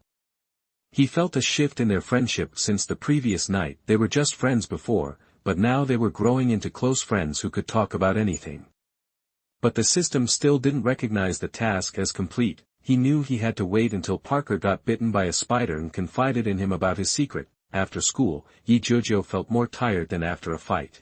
He felt a shift in their friendship since the previous night. They were just friends before, but now they were growing into close friends who could talk about anything. But the system still didn't recognize the task as complete. He knew he had to wait until Parker got bitten by a spider and confided in him about his secret. After school, Jiujiu felt more tired than after a fight.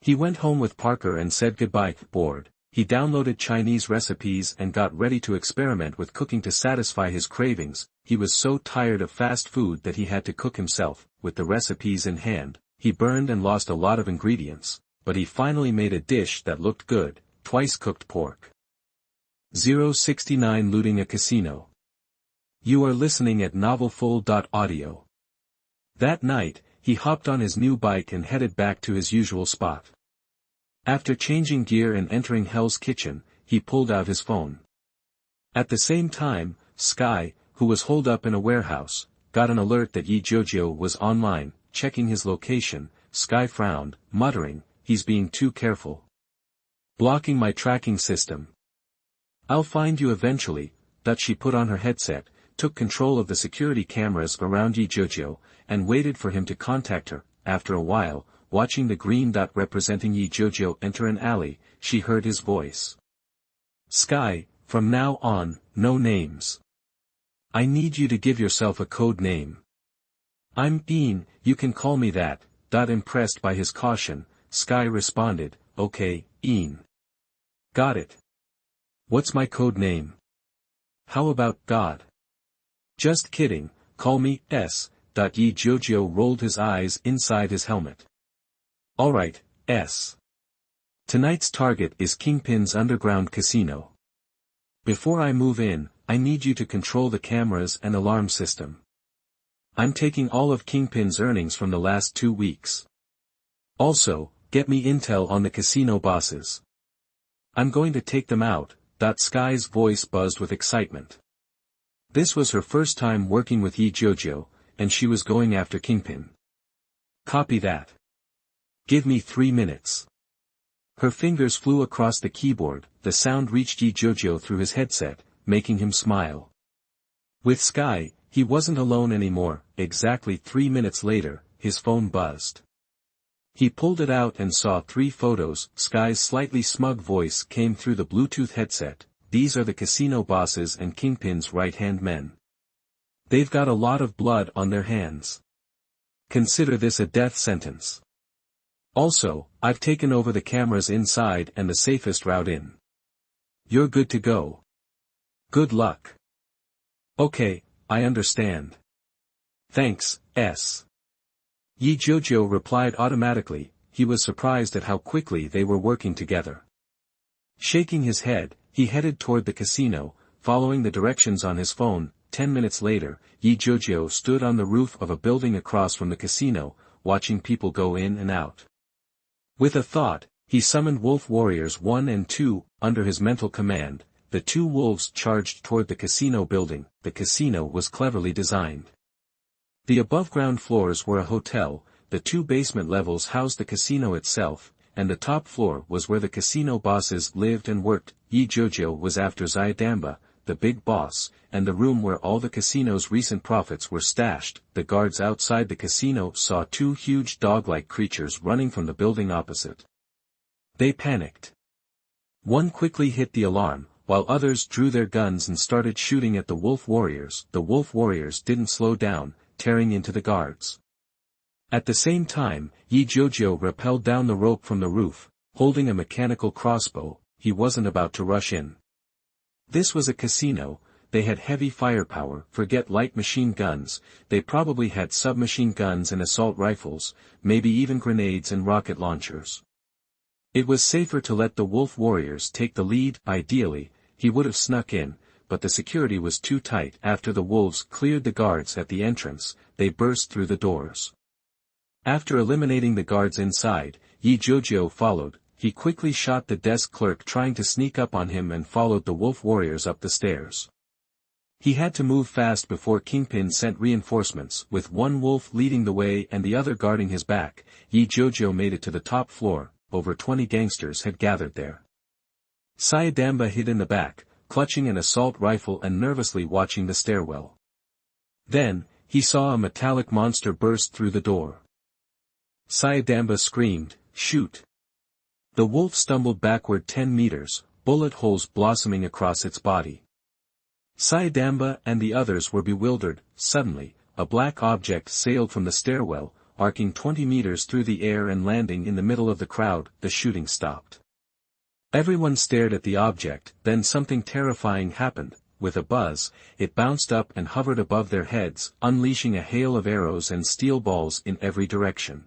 He went home with Parker and said goodbye. Bored, he downloaded Chinese recipes and got ready to experiment with cooking to satisfy his cravings. He was so tired of fast food that he had to cook himself. With the recipes in hand, he burned and lost a lot of ingredients, but he finally made a dish that looked good: twice cooked pork. 069 Looting a casino. You are listening at novelfull.audio. That night, he hopped on his new bike and headed back to his usual spot. After changing gear and entering Hell's Kitchen, he pulled out his phone. At the same time, Skye, who was holed up in a warehouse, got an alert that Jiujiu was online. Checking his location, Skye frowned, muttering, "He's being too careful. Blocking my tracking system. I'll find you eventually." She put on her headset, took control of the security cameras around Jiujiu, and waited for him to contact her. After a while, watching the green dot representing Jiujiu enter an alley, she heard his voice. "Skye, from now on, no names. I need you to give yourself a code name." "I'm Ian, you can call me that." Impressed by his caution, Skye responded, "Okay, Ian. Got it. What's my code name?" "How about God?" "Just kidding, call me S." Jiujiu rolled his eyes inside his helmet. "Alright, S. Tonight's target is Kingpin's underground casino. Before I move in, I need you to control the cameras and alarm system. I'm taking all of Kingpin's earnings from the last 2 weeks. Also, get me intel on the casino bosses. I'm going to take them out." Skye's voice buzzed with excitement. This was her first time working with Jiujiu, and she was going after Kingpin. "Copy that. Give me 3 minutes." Her fingers flew across the keyboard. The sound reached Jiujiu through his headset, making him smile. With Skye, he wasn't alone anymore. Exactly 3 minutes later, his phone buzzed. He pulled it out and saw 3 photos. Skye's slightly smug voice came through the Bluetooth headset. "These are the casino bosses and Kingpin's right-hand men. They've got a lot of blood on their hands. Consider this a death sentence. Also, I've taken over the cameras inside and the safest route in. You're good to go. Good luck." "Okay, I understand. Thanks, S." Jiujiu replied automatically. He was surprised at how quickly they were working together. Shaking his head, he headed toward the casino, following the directions on his phone. 10 minutes later, Jiujiu stood on the roof of a building across from the casino, watching people go in and out. With a thought, he summoned Wolf Warriors 1 and 2, under his mental command. The 2 wolves charged toward the casino building. The casino was cleverly designed. The above-ground floors were a hotel, the 2 basement levels housed the casino itself, and the top floor was where the casino bosses lived and worked. Jiujiu was after Xiaodamba, the big boss, and the room where all the casino's recent profits were stashed. The guards outside the casino saw 2 huge dog-like creatures running from the building opposite. They panicked. One quickly hit the alarm, while others drew their guns and started shooting at the Wolf Warriors. The Wolf Warriors didn't slow down, tearing into the guards. At the same time, Jiujiu rappelled down the rope from the roof, holding a mechanical crossbow. He wasn't about to rush in. This was a casino. They had heavy firepower. Forget light machine guns, they probably had submachine guns and assault rifles, maybe even grenades and rocket launchers. It was safer to let the Wolf Warriors take the lead. Ideally, he would have snuck in, but the security was too tight. After the wolves cleared the guards at the entrance, they burst through the doors. After eliminating the guards inside, Jiujiu followed. He quickly shot the desk clerk trying to sneak up on him and followed the Wolf Warriors up the stairs. He had to move fast before Kingpin sent reinforcements. With one wolf leading the way and the other guarding his back, Jiujiu made it to the top floor. Over 20 gangsters had gathered there. Xiaodamba hid in the back, clutching an assault rifle and nervously watching the stairwell. Then, he saw a metallic monster burst through the door. Xiaodamba screamed, "Shoot!" The wolf stumbled backward 10 meters, bullet holes blossoming across its body. Xiaodamba and the others were bewildered. Suddenly, a black object sailed from the stairwell, arcing 20 meters through the air and landing in the middle of the crowd. The shooting stopped. Everyone stared at the object, then something terrifying happened. With a buzz, it bounced up and hovered above their heads, unleashing a hail of arrows and steel balls in every direction.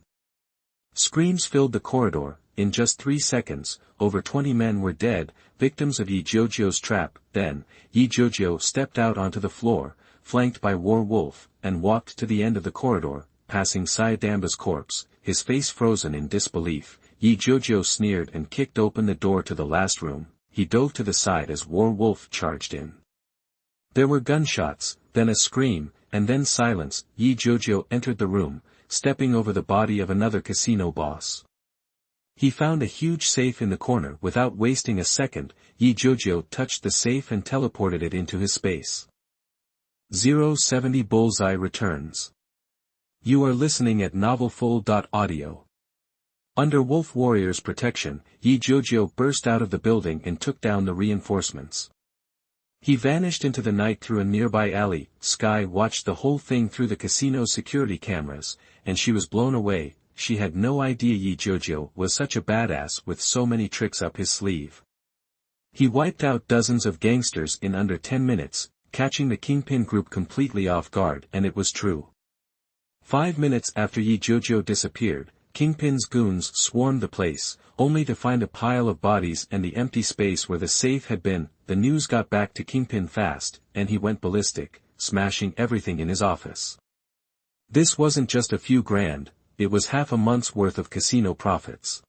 Screams filled the corridor. In just 3 seconds, over 20 men were dead, victims of Jiujiu's trap. Then, Jiujiu stepped out onto the floor, flanked by War Wolf, and walked to the end of the corridor, passing Sayadamba's corpse, his face frozen in disbelief. Jiujiu sneered and kicked open the door to the last room. He dove to the side as War Wolf charged in. There were gunshots, then a scream, and then silence. Jiujiu entered the room, stepping over the body of another casino boss. He found a huge safe in the corner. Without wasting a second, Jiujiu touched the safe and teleported it into his space. 070 Bullseye returns. You are listening at novelfull.audio. Under Wolf Warrior's protection, Jiujiu burst out of the building and took down the reinforcements. He vanished into the night through a nearby alley. Skye watched the whole thing through the casino's security cameras, and she was blown away. She had no idea Jiujiu was such a badass with so many tricks up his sleeve. He wiped out dozens of gangsters in under 10 minutes, catching the Kingpin Group completely off guard, and it was true. 5 minutes after Jiujiu disappeared, Kingpin's goons swarmed the place, only to find a pile of bodies and the empty space where the safe had been. The news got back to Kingpin fast, and he went ballistic, smashing everything in his office. This wasn't just a few grand, it was half a month's worth of casino profits.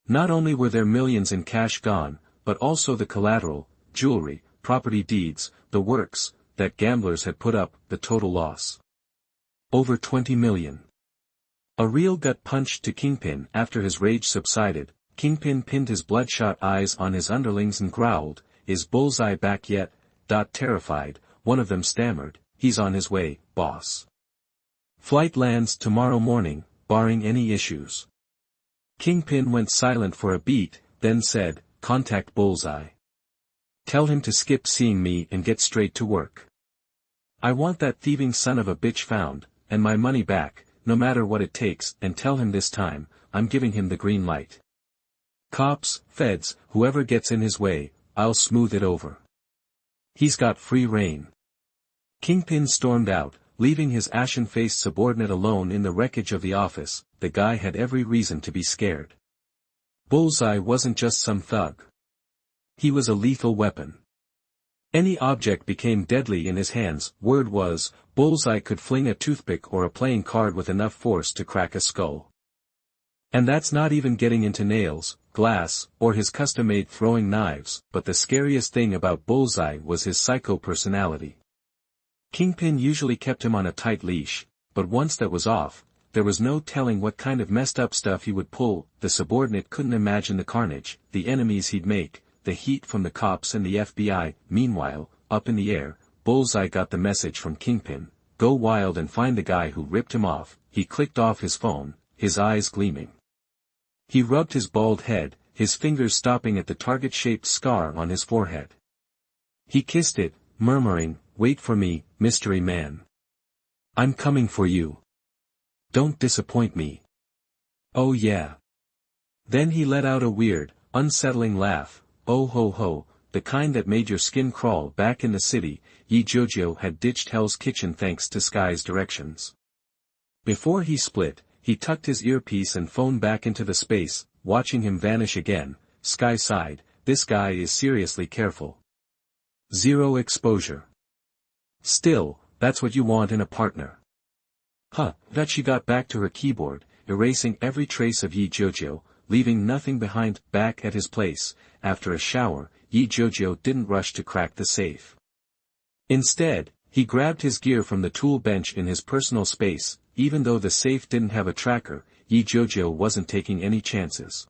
Not only were there millions in cash gone, but also the collateral, jewelry, property deeds, the works, that gamblers had put up. The total loss. Over 20 million. A real gut punch to Kingpin. After his rage subsided, Kingpin pinned his bloodshot eyes on his underlings and growled, "Is Bullseye back yet?" Terrified, one of them stammered, "He's on his way, boss. Flight lands tomorrow morning, barring any issues." Kingpin went silent for a beat, then said, "Contact Bullseye. Tell him to skip seeing me and get straight to work. I want that thieving son of a bitch found, and my money back, no matter what it takes, and tell him this time, I'm giving him the green light. Cops, feds, whoever gets in his way, I'll smooth it over. He's got free rein." Kingpin stormed out, leaving his ashen-faced subordinate alone in the wreckage of the office. The guy had every reason to be scared. Bullseye wasn't just some thug. He was a lethal weapon. Any object became deadly in his hands. Word was, Bullseye could fling a toothpick or a playing card with enough force to crack a skull. And that's not even getting into nails, glass, or his custom-made throwing knives. But the scariest thing about Bullseye was his psycho personality. Kingpin usually kept him on a tight leash, but once that was off, there was no telling what kind of messed up stuff he would pull. The subordinate couldn't imagine the carnage, the enemies he'd make, the heat from the cops and the FBI. Meanwhile, up in the air, Bullseye got the message from Kingpin, "Go wild and find the guy who ripped him off." He clicked off his phone, his eyes gleaming. He rubbed his bald head, his fingers stopping at the target-shaped scar on his forehead. He kissed it, murmuring, "Wait for me, mystery man. I'm coming for you. Don't disappoint me. Oh yeah." Then he let out a weird, unsettling laugh. Oh ho ho, the kind that made your skin crawl. Back in the city, Jiujiu had ditched Hell's Kitchen thanks to Skye's directions. Before he split, he tucked his earpiece and phone back into the space. Watching him vanish again, Skye sighed, "This guy is seriously careful. Zero exposure. Still, that's what you want in a partner." That she got back to her keyboard, erasing every trace of Jiujiu, leaving nothing behind. Back at his place, after a shower, Jiujiu didn't rush to crack the safe. Instead, he grabbed his gear from the tool bench in his personal space. Even though the safe didn't have a tracker, Jiujiu wasn't taking any chances.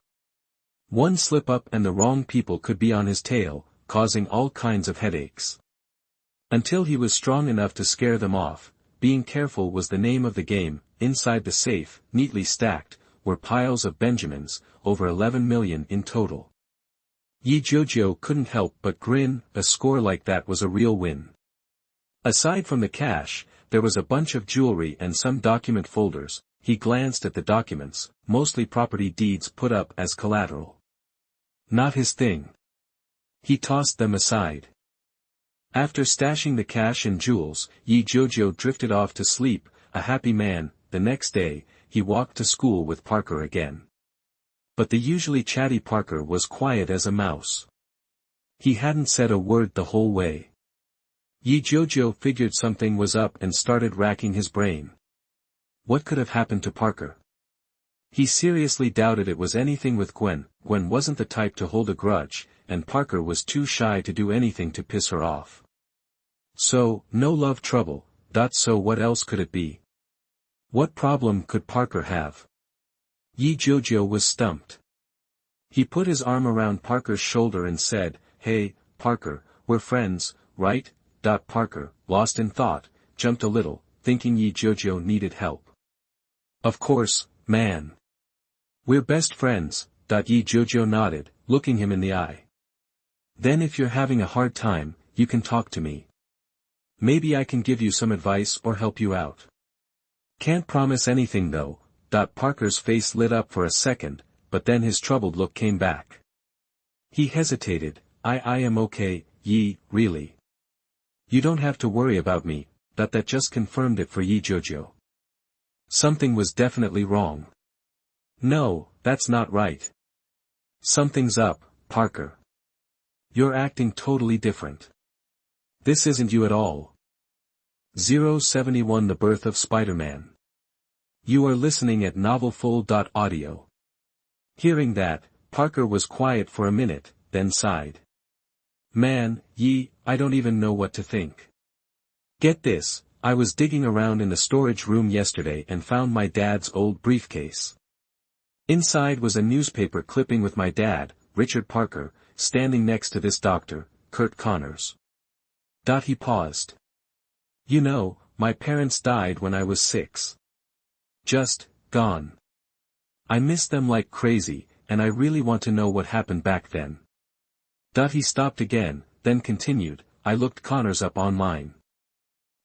One slip-up and the wrong people could be on his tail, causing all kinds of headaches. Until he was strong enough to scare them off. Being careful was the name of the game. Inside the safe, neatly stacked, were piles of Benjamins, over 11 million in total. Jiujiu couldn't help but grin. A score like that was a real win. Aside from the cash, there was a bunch of jewelry and some document folders. He glanced at the documents, mostly property deeds put up as collateral. Not his thing. He tossed them aside. After stashing the cash and jewels, Jiujiu drifted off to sleep, a happy man. The next day, he walked to school with Parker again. But the usually chatty Parker was quiet as a mouse. He hadn't said a word the whole way. Jiujiu figured something was up and started racking his brain. What could have happened to Parker? He seriously doubted it was anything with Gwen. Gwen wasn't the type to hold a grudge, and Parker was too shy to do anything to piss her off. So, no love trouble. So what else could it be? What problem could Parker have? Jiujiu was stumped. He put his arm around Parker's shoulder and said, "Hey, Parker, we're friends, right?" Parker, lost in thought, jumped a little, thinking Jiujiu needed help. "Of course, man. We're best friends." Jiujiu nodded, looking him in the eye. "Then if you're having a hard time, you can talk to me. Maybe I can give you some advice or help you out. Can't promise anything though." Parker's face lit up for a second, but then his troubled look came back. He hesitated. I am okay, really. You don't have to worry about me." That just confirmed it for Jiujiu. Something was definitely wrong. "No, that's not right. Something's up, Parker. You're acting totally different. This isn't you at all." 071 The Birth of Spider-Man. You are listening at novelfull.audio. Hearing that, Parker was quiet for a minute, then sighed. "Man, I don't even know what to think. Get this, I was digging around in the storage room yesterday and found my dad's old briefcase. Inside was a newspaper clipping with my dad, Richard Parker, standing next to this doctor, Kurt Connors." He paused. "You know, my parents died when I was 6. Just, gone. I miss them like crazy, and I really want to know what happened back then." He stopped again, then continued, "I looked Connors up online.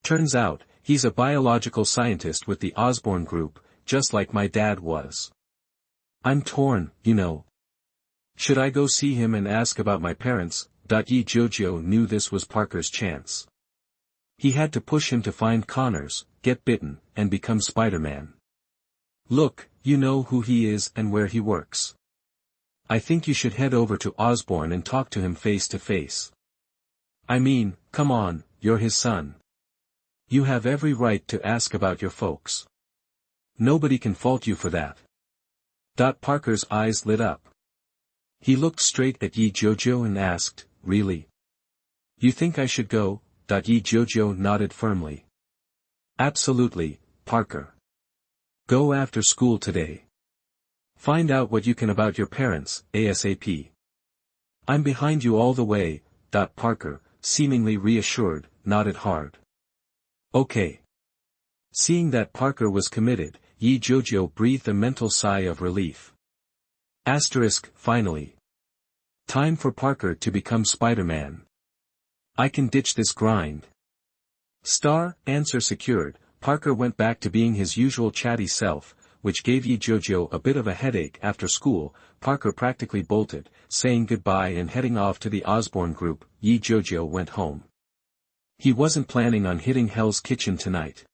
Turns out, he's a biological scientist with the Osborn Group, just like my dad was. I'm torn, you know. Should I go see him and ask about my parents?" Jiujiu knew this was Parker's chance. He had to push him to find Connors, get bitten, and become Spider-Man. "Look, you know who he is and where he works. I think you should head over to Osborn and talk to him face to face. I mean, come on, you're his son. You have every right to ask about your folks. Nobody can fault you for that." Parker's eyes lit up. He looked straight at Jiujiu and asked, "Really? You think I should go?" Jiujiu nodded firmly. "Absolutely, Parker. Go after school today. Find out what you can about your parents, ASAP. I'm behind you all the way." Parker, seemingly reassured, nodded hard. "Okay." Seeing that Parker was committed, Jiujiu breathed a mental sigh of relief. Finally. Time for Parker to become Spider-Man. I can ditch this grind. Answer secured, Parker went back to being his usual chatty self, which gave Jiujiu a bit of a headache after school. Parker practically bolted, saying goodbye and heading off to the Osborn Group. Jiujiu went home. He wasn't planning on hitting Hell's Kitchen tonight.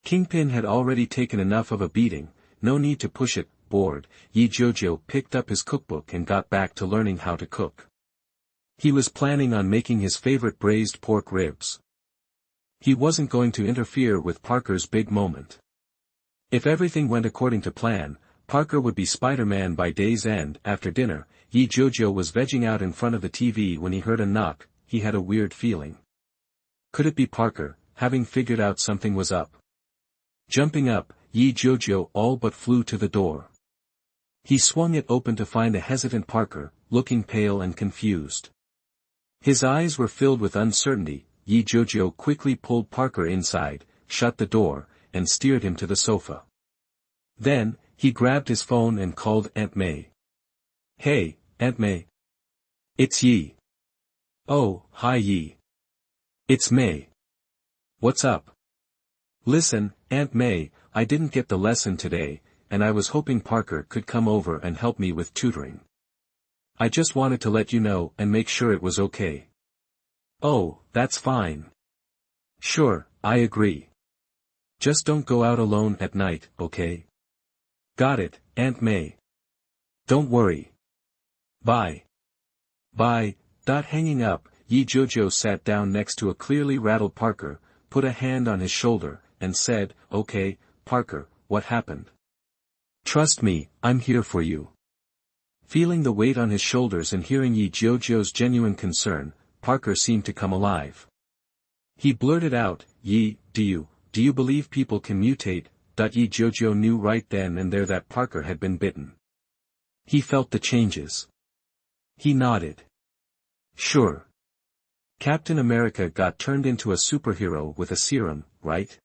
Kingpin had already taken enough of a beating, no need to push it. Bored, Jiujiu picked up his cookbook and got back to learning how to cook. He was planning on making his favorite braised pork ribs. He wasn't going to interfere with Parker's big moment. If everything went according to plan, Parker would be Spider-Man by day's end. After dinner, Jiujiu was vegging out in front of the TV when he heard a knock. He had a weird feeling. Could it be Parker, having figured out something was up? Jumping up, Jiujiu all but flew to the door. He swung it open to find a hesitant Parker, looking pale and confused. His eyes were filled with uncertainty. Jiujiu quickly pulled Parker inside, shut the door, and steered him to the sofa. Then, he grabbed his phone and called Aunt May. "Hey, Aunt May. It's Yi." "Oh, hi Yi. It's May. What's up?" "Listen, Aunt May, I didn't get the lesson today, and I was hoping Parker could come over and help me with tutoring." I just wanted to let you know and make sure it was okay. Oh, that's fine. Sure, I agree. Just don't go out alone at night, okay? Got it, Aunt May. Don't worry. Bye. Bye. Hanging up, Jiujiu sat down next to a clearly rattled Parker, put a hand on his shoulder, and said, Okay, Parker, what happened? Trust me, I'm here for you. Feeling the weight on his shoulders and hearing Jiujiu's genuine concern, Parker seemed to come alive. He blurted out, do you believe people can mutate? Jiujiu knew right then and there that Parker had been bitten. He felt the changes. He nodded. Sure. Captain America got turned into a superhero with a serum, right?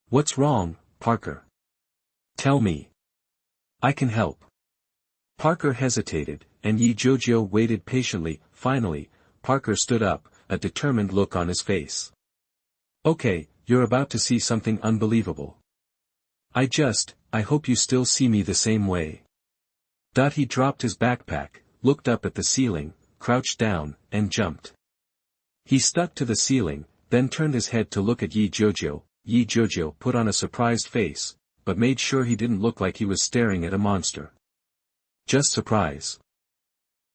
What's wrong, Parker? Tell me. I can help. Parker hesitated, and Jiujiu waited patiently. Finally, Parker stood up, a determined look on his face. Okay, you're about to see something unbelievable. I hope you still see me the same way. He dropped his backpack, looked up at the ceiling, crouched down, and jumped. He stuck to the ceiling, then turned his head to look at Jiujiu. Jiujiu put on a surprised face, but made sure he didn't look like he was staring at a monster. Just surprise.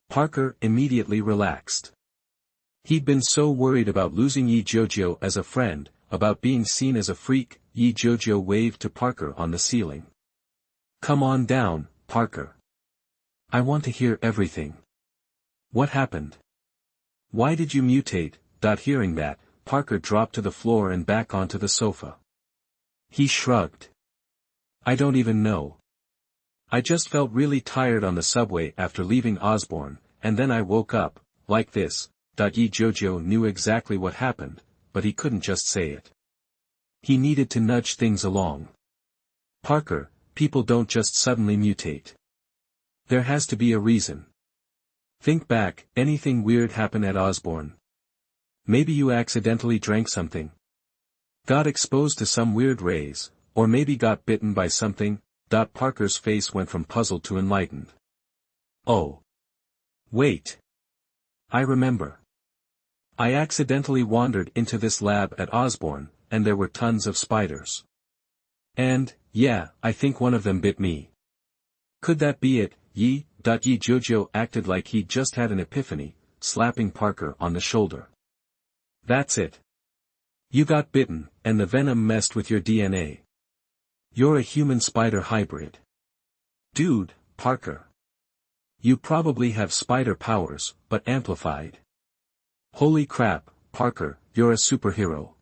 Parker immediately relaxed. He'd been so worried about losing Jiujiu as a friend, about being seen as a freak. Jiujiu waved to Parker on the ceiling. Come on down, Parker. I want to hear everything. What happened? Why did you mutate? Hearing that, Parker dropped to the floor and back onto the sofa. He shrugged. I don't even know. I just felt really tired on the subway after leaving Osborn, and then I woke up, like this. Jiujiu knew exactly what happened, but he couldn't just say it. He needed to nudge things along. Parker, people don't just suddenly mutate. There has to be a reason. Think back, anything weird happen at Osborn? Maybe you accidentally drank something. Got exposed to some weird rays, or maybe got bitten by something. Parker's face went from puzzled to enlightened. Oh. Wait. I remember. I accidentally wandered into this lab at Osborn, and there were tons of spiders. And, yeah, I think one of them bit me. Could that be it? Jiujiu acted like he'd just had an epiphany, slapping Parker on the shoulder. That's it. You got bitten, and the venom messed with your DNA. You're a human-spider hybrid. Dude, Parker. You probably have spider powers, but amplified. Holy crap, Parker, you're a superhero.